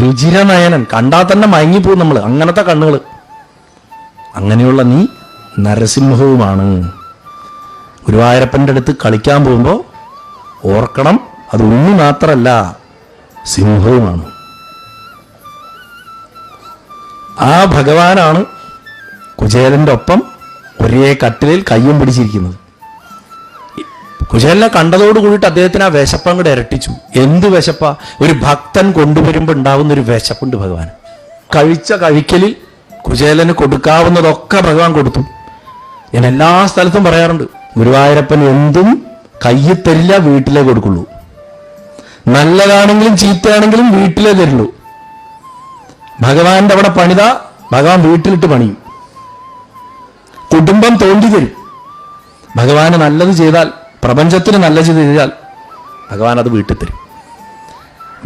രുചിരനയനൻ, കണ്ടാൽ തന്നെ മയങ്ങിപ്പോവും നമ്മൾ, അങ്ങനത്തെ കണ്ണുകൾ. അങ്ങനെയുള്ള നീ നരസിംഹവുമാണ്. ഗുരുവായൂരപ്പൻ്റെ അടുത്ത് കളിക്കാൻ പോകുമ്പോൾ ഓർക്കണം, അത് ഉണ്ണി മാത്രമല്ല, സിംഹവുമാണ്. ആ ഭഗവാനാണ് കുചേലൻ്റെ ഒപ്പം ഒരേ കട്ടിലിൽ കയ്യും പിടിച്ചിരിക്കുന്നത്. കുചേലനെ കണ്ടതോട് കൂടിയിട്ട് അദ്ദേഹത്തിന് ആ വിശപ്പ് അങ്ങോട്ട് ഇരട്ടിച്ചു. എന്ത് വിശപ്പാ? ഒരു ഭക്തൻ കൊണ്ടുവരുമ്പോൾ ഉണ്ടാവുന്നൊരു വിശപ്പുണ്ട് ഭഗവാൻ. കഴിച്ച കഴിക്കലിൽ കുചേലന് കൊടുക്കാവുന്നതൊക്കെ ഭഗവാൻ കൊടുത്തു. ഞാൻ എല്ലാ സ്ഥലത്തും പറയാറുണ്ട്, ഗുരുവായൂരപ്പൻ എന്തും കയ്യിൽ തരില്ല, വീട്ടിലേ കൊടുക്കുള്ളൂ. നല്ലതാണെങ്കിലും ചീത്തയാണെങ്കിലും വീട്ടിലേ തരുള്ളൂ. ഭഗവാന്റെ അവിടെ പണിതാ ഭഗവാൻ വീട്ടിലിട്ട് പണിയും. കുടുംബം തോണ്ടി തരും. ഭഗവാന് നല്ലത് ചെയ്താൽ, പ്രപഞ്ചത്തിന് നല്ലത് ചെയ്താൽ ഭഗവാൻ അത് വീട്ടിൽ തരും.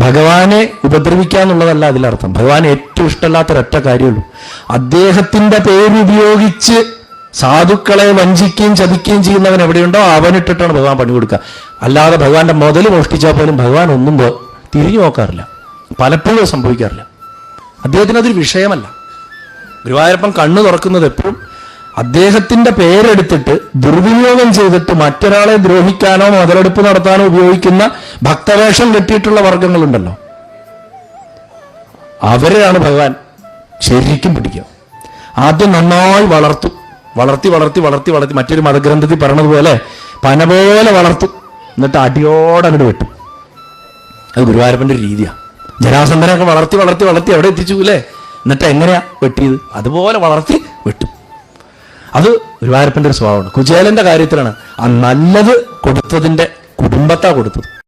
ഭഗവാനെ ഉപദ്രവിക്കാന്നുള്ളതല്ല അതിലർത്ഥം. ഭഗവാൻ ഏറ്റവും ഇഷ്ടമല്ലാത്തൊരൊറ്റ കാര്യമുള്ളൂ, അദ്ദേഹത്തിന്റെ പേരുപയോഗിച്ച് സാധുക്കളെ വഞ്ചിക്കുകയും ചതിക്കുകയും ചെയ്യുന്നവൻ എവിടെയുണ്ടോ അവനിട്ടിട്ടാണ് ഭഗവാൻ പണി കൊടുക്കുക. അല്ലാതെ ഭഗവാന്റെ മുതൽ മോഷ്ടിച്ചാൽ പോലും ഭഗവാൻ ഒന്നും തിരിഞ്ഞു നോക്കാറില്ല, പലപ്പോഴും സംഭവിക്കാറില്ല. അദ്ദേഹത്തിന് അതൊരു വിഷയമല്ല. ഗുരുവായൂരപ്പൻ കണ്ണു തുറക്കുന്നത് എപ്പോഴും അദ്ദേഹത്തിന്റെ പേരെടുത്തിട്ട് ദുർവിനിയോഗം ചെയ്തിട്ട് മറ്റൊരാളെ ദ്രോഹിക്കാനോ മുതലെടുപ്പ് നടത്താനോ ഉപയോഗിക്കുന്ന ഭക്തവേഷം കെട്ടിയിട്ടുള്ള വർഗങ്ങളുണ്ടല്ലോ, അവരെയാണ് ഭഗവാൻ ശരിക്കും പിടിക്കുക. ആദ്യം നന്നായി വളർത്തും, വളർത്തി വളർത്തി വളർത്തി വളർത്തി മറ്റൊരു മതഗ്രന്ഥത്തിൽ പറഞ്ഞതുപോലെ പന പോലെ വളർത്തും, എന്നിട്ട് അടിയോടെ അങ്ങോട്ട് വെട്ടും. അത് ഗുരുവായൂരപ്പൻ്റെ ഒരു രീതിയാണ്. ജരാസന്ധനെയൊക്കെ വളർത്തി വളർത്തി വളർത്തി എവിടെ എത്തിച്ചു അല്ലേ? എന്നിട്ട് എങ്ങനെയാ വെട്ടിയത്? അതുപോലെ വളർത്തി വെട്ടും. അത് ഗുരുവായൂരപ്പൻ്റെ ഒരു സ്വഭാവമാണ്. കുചേലന്റെ കാര്യത്തിലാണ് ആ നല്ലത് കൊടുത്തതിന്റെ കുടുംബത്താ കൊടുത്തത്.